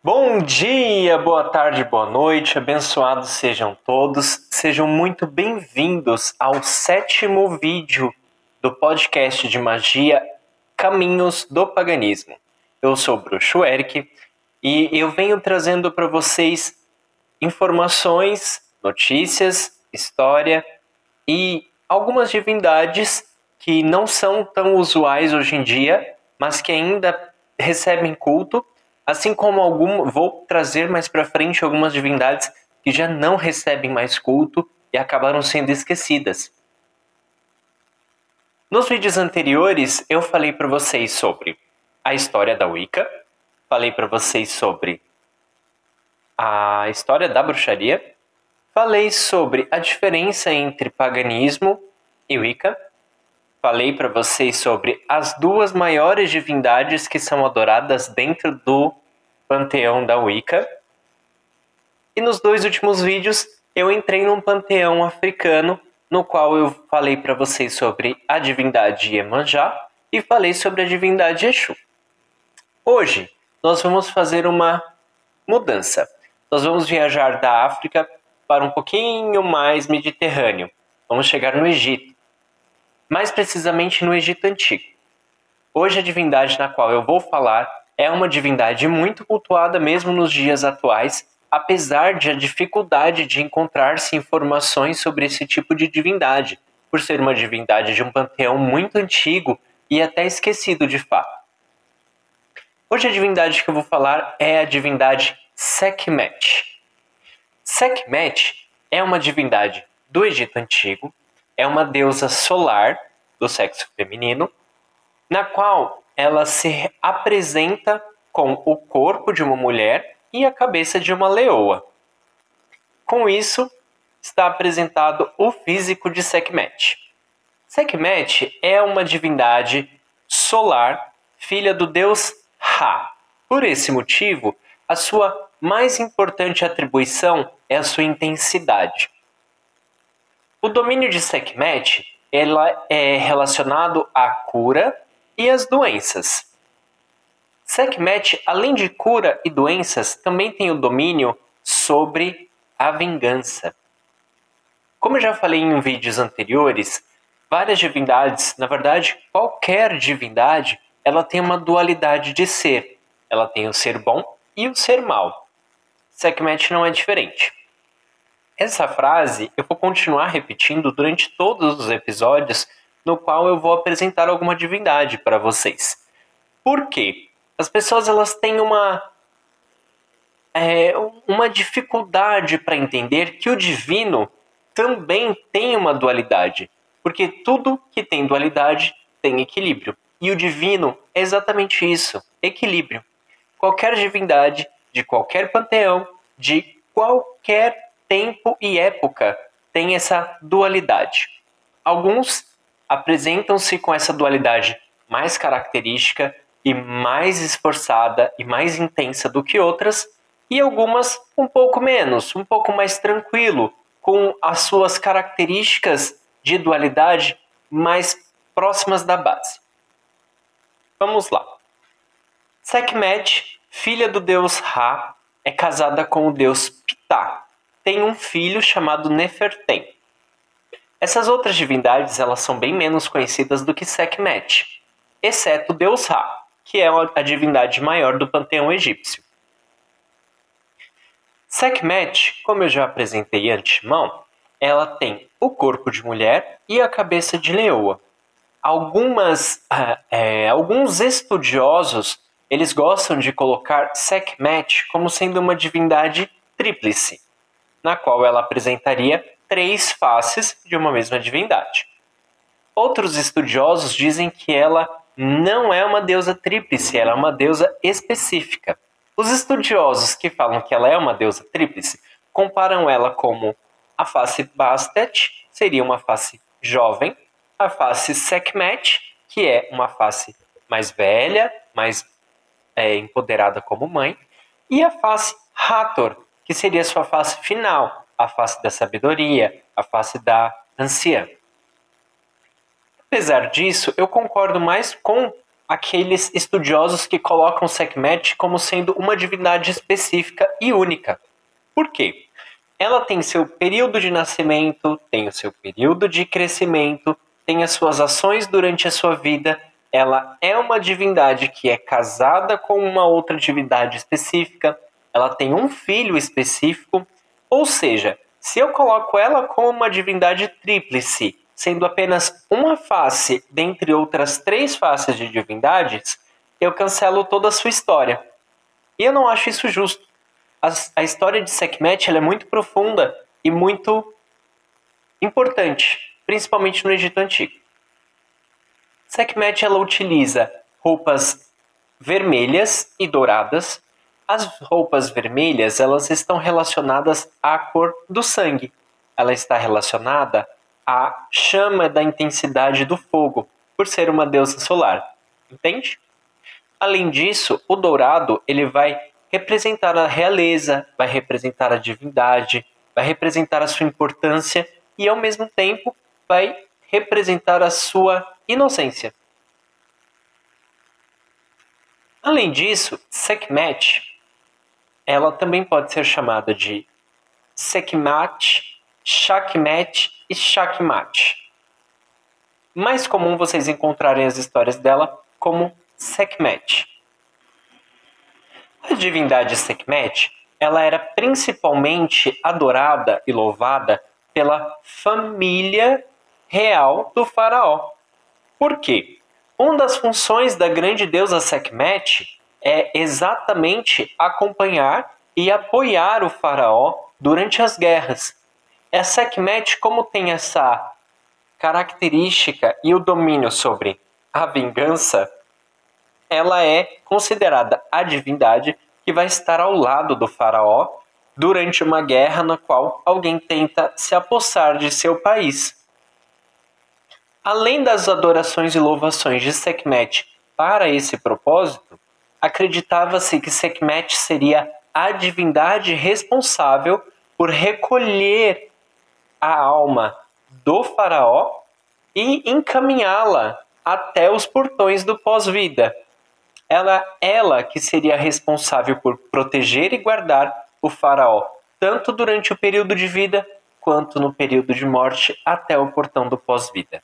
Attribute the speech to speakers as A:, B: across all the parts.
A: Bom dia, boa tarde, boa noite, abençoados sejam todos, sejam muito bem-vindos ao 7º vídeo do podcast de magia Caminhos do Paganismo. Eu sou o Bruxo Eric e eu venho trazendo para vocês informações, notícias, história e algumas divindades que não são tão usuais hoje em dia, mas que ainda recebem culto. Assim como vou trazer mais para frente algumas divindades que já não recebem mais culto e acabaram sendo esquecidas. Nos vídeos anteriores eu falei para vocês sobre a história da Wicca, falei para vocês sobre a história da bruxaria, falei sobre a diferença entre paganismo e Wicca, falei para vocês sobre as duas maiores divindades que são adoradas dentro do panteão da Wicca. E nos dois últimos vídeos eu entrei num panteão africano, no qual eu falei para vocês sobre a divindade Iemanjá e falei sobre a divindade Exu. Hoje nós vamos fazer uma mudança. Nós vamos viajar da África para um pouquinho mais mediterrâneo. Vamos chegar no Egito. Mais precisamente no Egito Antigo. Hoje a divindade na qual eu vou falar é uma divindade muito cultuada mesmo nos dias atuais, apesar de a dificuldade de encontrar-se informações sobre esse tipo de divindade, por ser uma divindade de um panteão muito antigo e até esquecido de fato. Hoje a divindade que eu vou falar é a divindade Sekhmet. Sekhmet é uma divindade do Egito Antigo, é uma deusa solar do sexo feminino, na qual ela se apresenta com o corpo de uma mulher e a cabeça de uma leoa. Com isso, está apresentado o físico de Sekhmet. Sekhmet é uma divindade solar, filha do deus Ra. Por esse motivo, a sua mais importante atribuição é a sua intensidade. O domínio de Sekhmet é relacionado à cura e às doenças. Sekhmet, além de cura e doenças, também tem o domínio sobre a vingança. Como eu já falei em vídeos anteriores, várias divindades, na verdade, qualquer divindade, ela tem uma dualidade de ser. Ela tem o ser bom e o ser mau. Sekhmet não é diferente. Essa frase eu vou continuar repetindo durante todos os episódios no qual eu vou apresentar alguma divindade para vocês. Por quê? As pessoas elas têm uma dificuldade para entender que o divino também tem uma dualidade. Porque tudo que tem dualidade tem equilíbrio. E o divino é exatamente isso, equilíbrio. Qualquer divindade, de qualquer panteão, de qualquer tempo e época tem essa dualidade. Alguns apresentam-se com essa dualidade mais característica e mais esforçada e mais intensa do que outras, e algumas um pouco menos, um pouco mais tranquilo, com as suas características de dualidade mais próximas da base. Vamos lá. Sekhmet, filha do deus Ra, é casada com o deus Ptah. Tem um filho chamado Nefertem. Essas outras divindades elas são bem menos conhecidas do que Sekhmet, exceto o deus Ra, que é a divindade maior do panteão egípcio. Sekhmet, como eu já apresentei de antemão, ela tem o corpo de mulher e a cabeça de leoa. Alguns estudiosos eles gostam de colocar Sekhmet como sendo uma divindade tríplice, na qual ela apresentaria 3 faces de uma mesma divindade. Outros estudiosos dizem que ela não é uma deusa tríplice, ela é uma deusa específica. Os estudiosos que falam que ela é uma deusa tríplice comparam ela como a face Bastet, seria uma face jovem, a face Sekhmet, que é uma face mais velha, mais empoderada como mãe, e a face Hathor, que seria sua face final, a face da sabedoria, a face da anciã. Apesar disso, eu concordo mais com aqueles estudiosos que colocam Sekhmet como sendo uma divindade específica e única. Por quê? Ela tem seu período de nascimento, tem o seu período de crescimento, tem as suas ações durante a sua vida. Ela é uma divindade que é casada com uma outra divindade específica. Ela tem um filho específico. Ou seja, se eu coloco ela como uma divindade tríplice, sendo apenas uma face dentre outras 3 faces de divindades, eu cancelo toda a sua história. E eu não acho isso justo. A história de Sekhmet ela é muito profunda e muito importante, principalmente no Egito Antigo. Sekhmet ela utiliza roupas vermelhas e douradas. As roupas vermelhas elas estão relacionadas à cor do sangue. Ela está relacionada à chama da intensidade do fogo, por ser uma deusa solar. Entende? Além disso, o dourado ele vai representar a realeza, vai representar a divindade, vai representar a sua importância e, ao mesmo tempo, vai representar a sua inocência. Além disso, Sekhmet, ela também pode ser chamada de Sekhmat, Shakmet e Shakmat. Mais comum vocês encontrarem as histórias dela como Sekhmet. A divindade Sekhmet, ela era principalmente adorada e louvada pela família real do faraó. Por quê? Uma das funções da grande deusa Sekhmet é exatamente acompanhar e apoiar o faraó durante as guerras. A Sekhmet, como tem essa característica e o domínio sobre a vingança, ela é considerada a divindade que vai estar ao lado do faraó durante uma guerra na qual alguém tenta se apossar de seu país. Além das adorações e louvações de Sekhmet para esse propósito, acreditava-se que Sekhmet seria a divindade responsável por recolher a alma do faraó e encaminhá-la até os portões do pós-vida. Ela que seria responsável por proteger e guardar o faraó, tanto durante o período de vida, quanto no período de morte até o portão do pós-vida.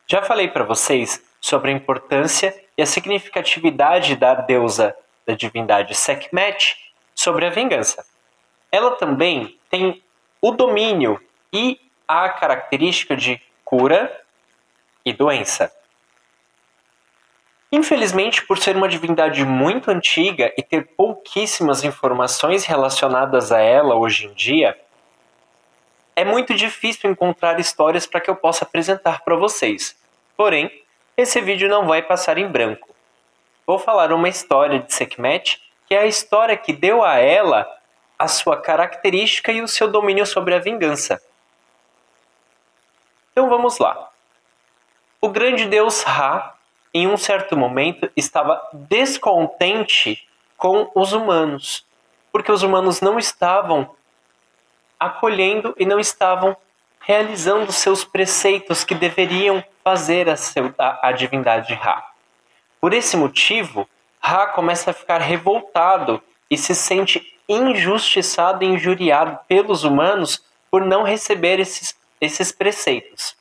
A: Já falei para vocês sobre a importância e a significatividade da deusa, da divindade Sekhmet, sobre a vingança. Ela também tem o domínio e a característica de cura e doença. Infelizmente, por ser uma divindade muito antiga e ter pouquíssimas informações relacionadas a ela hoje em dia, é muito difícil encontrar histórias para que eu possa apresentar para vocês. Porém, esse vídeo não vai passar em branco. Vou falar uma história de Sekhmet, que é a história que deu a ela a sua característica e o seu domínio sobre a vingança. Então vamos lá. O grande deus Ra, em um certo momento, estava descontente com os humanos, porque os humanos não estavam acolhendo e não estavam realizando seus preceitos que deveriam fazer a divindade Ra. Por esse motivo, Ra começa a ficar revoltado e se sente injustiçado e injuriado pelos humanos por não receber esses preceitos.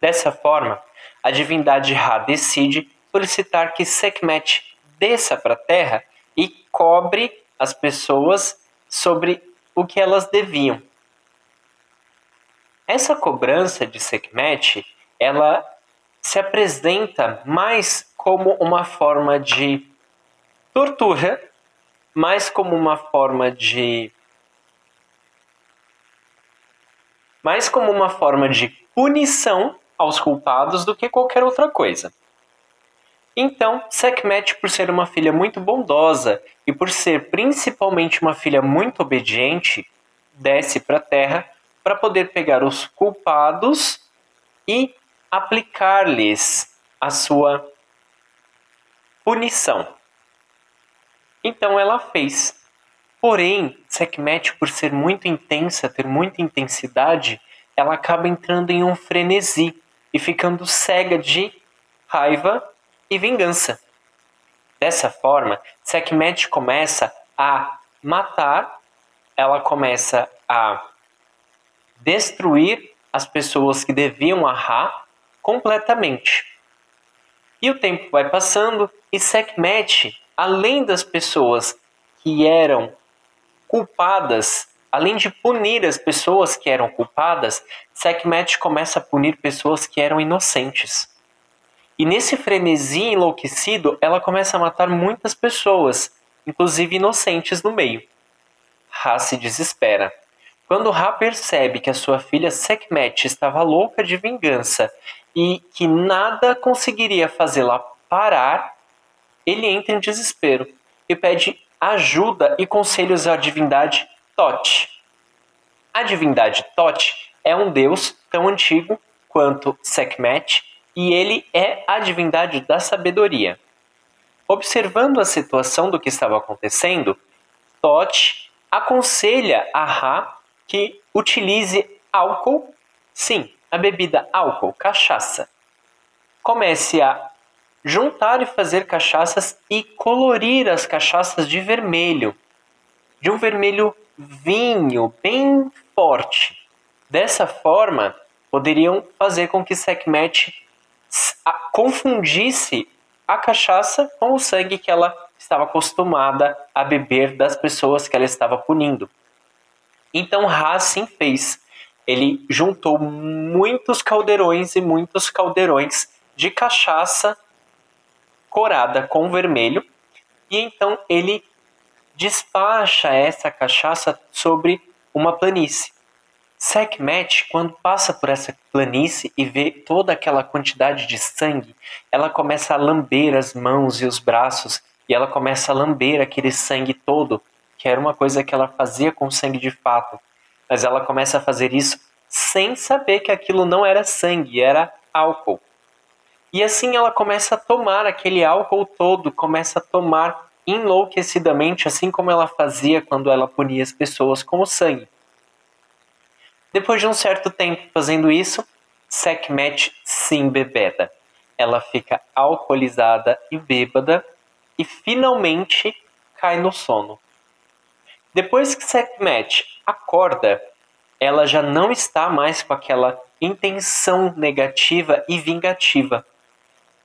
A: Dessa forma, a divindade Ra decide solicitar que Sekhmet desça para a Terra e cobre as pessoas sobre o que elas deviam. Essa cobrança de Sekhmet, ela se apresenta mais como uma forma de tortura, mais como uma forma de punição aos culpados do que qualquer outra coisa. Então, Sekhmet, por ser uma filha muito bondosa e por ser principalmente uma filha muito obediente, desce para a Terra para poder pegar os culpados e aplicar-lhes a sua punição. Então ela fez. Porém, Sekhmet, por ser muito intensa, ter muita intensidade, ela acaba entrando em um frenesi e ficando cega de raiva e vingança. Dessa forma, Sekhmet começa a matar, ela começa a destruir as pessoas que deviam a Ra completamente. E o tempo vai passando e Sekhmet, além das pessoas que eram culpadas, além de punir as pessoas que eram culpadas, Sekhmet começa a punir pessoas que eram inocentes. E nesse frenesi enlouquecido, ela começa a matar muitas pessoas, inclusive inocentes no meio. Ra se desespera. Quando Ra percebe que a sua filha Sekhmet estava louca de vingança e que nada conseguiria fazê-la parar, ele entra em desespero e pede ajuda e conselhos à divindade Thoth. A divindade Thoth é um deus tão antigo quanto Sekhmet e ele é a divindade da sabedoria. Observando a situação do que estava acontecendo, Thoth aconselha a Ra que utilize álcool, sim, a bebida álcool, cachaça. Comece a juntar e fazer cachaças e colorir as cachaças de vermelho, de um vermelho vinho bem forte. Dessa forma, poderiam fazer com que Sekhmet confundisse a cachaça com o sangue que ela estava acostumada a beber das pessoas que ela estava punindo. Então Ra assim fez. Ele juntou muitos caldeirões e muitos caldeirões de cachaça corada com vermelho e então ele despacha essa cachaça sobre uma planície. Sekhmet, quando passa por essa planície e vê toda aquela quantidade de sangue, ela começa a lamber as mãos e os braços e ela começa a lamber aquele sangue todo, que era uma coisa que ela fazia com sangue de fato, mas ela começa a fazer isso sem saber que aquilo não era sangue, era álcool. E assim ela começa a tomar aquele álcool todo, começa a tomar enlouquecidamente, assim como ela fazia quando ela punia as pessoas com o sangue. Depois de um certo tempo fazendo isso, Sekhmet se embebeda. Ela fica alcoolizada e bêbada e finalmente cai no sono. Depois que Sekhmet acorda, ela já não está mais com aquela intenção negativa e vingativa.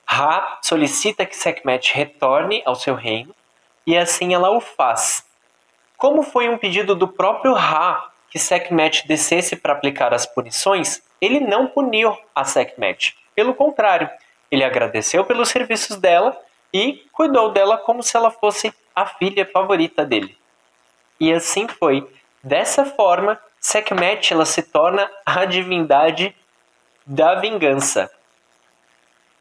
A: Ra solicita que Sekhmet retorne ao seu reino e assim ela o faz. Como foi um pedido do próprio Ra que Sekhmet descesse para aplicar as punições, ele não puniu a Sekhmet. Pelo contrário, ele agradeceu pelos serviços dela e cuidou dela como se ela fosse a filha favorita dele. E assim foi. Dessa forma, Sekhmet ela se torna a divindade da vingança.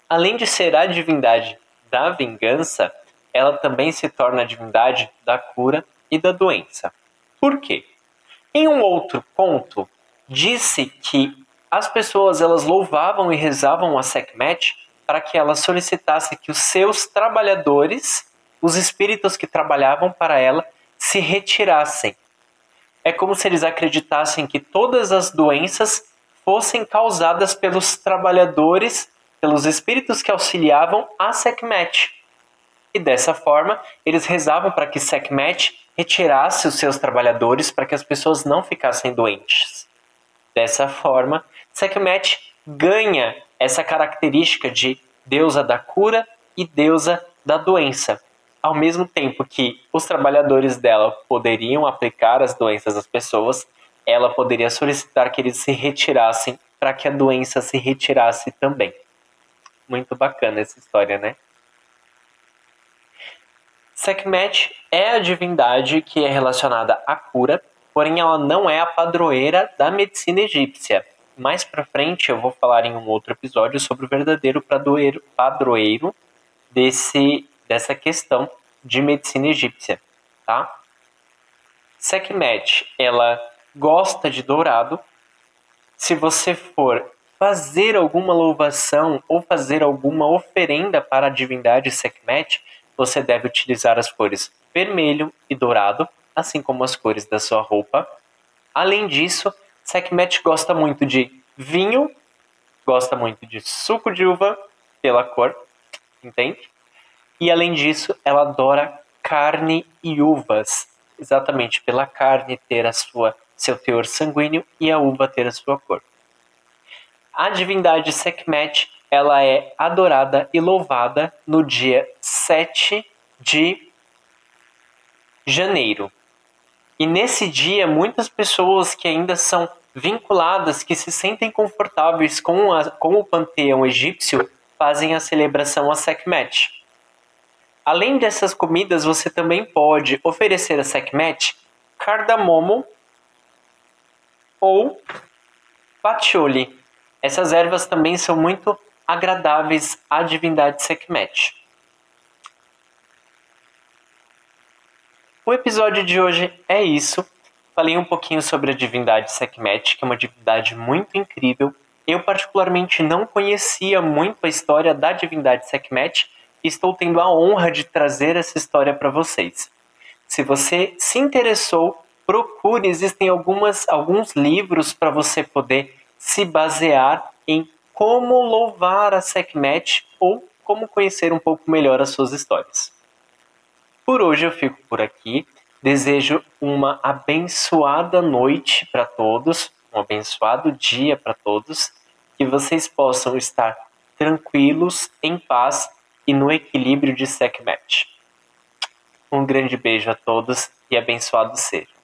A: Além de ser a divindade da vingança, ela também se torna a divindade da cura e da doença. Por quê? Em um outro ponto, disse que as pessoas elas louvavam e rezavam a Sekhmet para que ela solicitasse que os seus trabalhadores, os espíritos que trabalhavam para ela, se retirassem. É como se eles acreditassem que todas as doenças fossem causadas pelos trabalhadores, pelos espíritos que auxiliavam a Sekhmet. E dessa forma, eles rezavam para que Sekhmet retirasse os seus trabalhadores para que as pessoas não ficassem doentes. Dessa forma, Sekhmet ganha essa característica de deusa da cura e deusa da doença. Ao mesmo tempo que os trabalhadores dela poderiam aplicar as doenças às pessoas, ela poderia solicitar que eles se retirassem para que a doença se retirasse também. Muito bacana essa história, né? Sekhmet é a divindade que é relacionada à cura, porém ela não é a padroeira da medicina egípcia. Mais pra frente eu vou falar em um outro episódio sobre o verdadeiro padroeiro dessa questão de medicina egípcia, tá? Sekhmet, ela gosta de dourado. Se você for fazer alguma louvação ou fazer alguma oferenda para a divindade Sekhmet, você deve utilizar as cores vermelho e dourado, assim como as cores da sua roupa. Além disso, Sekhmet gosta muito de vinho, gosta muito de suco de uva, pela cor, entende? E além disso, ela adora carne e uvas, exatamente pela carne ter seu teor sanguíneo e a uva ter a sua cor. A divindade Sekhmet, ela é adorada e louvada no dia 7 de janeiro. E nesse dia, muitas pessoas que ainda são vinculadas, que se sentem confortáveis com o panteão egípcio, fazem a celebração a Sekhmet. Além dessas comidas, você também pode oferecer a Sekhmet cardamomo ou patchouli. Essas ervas também são muito agradáveis à divindade Sekhmet. O episódio de hoje é isso. Falei um pouquinho sobre a divindade Sekhmet, que é uma divindade muito incrível. Eu particularmente não conhecia muito a história da divindade Sekhmet e estou tendo a honra de trazer essa história para vocês. Se você se interessou, procure, existem alguns livros para você poder se basear em como louvar a Sekhmet ou como conhecer um pouco melhor as suas histórias. Por hoje eu fico por aqui. Desejo uma abençoada noite para todos, um abençoado dia para todos, que vocês possam estar tranquilos, em paz e no equilíbrio de Sekhmet. Um grande beijo a todos e abençoado seja.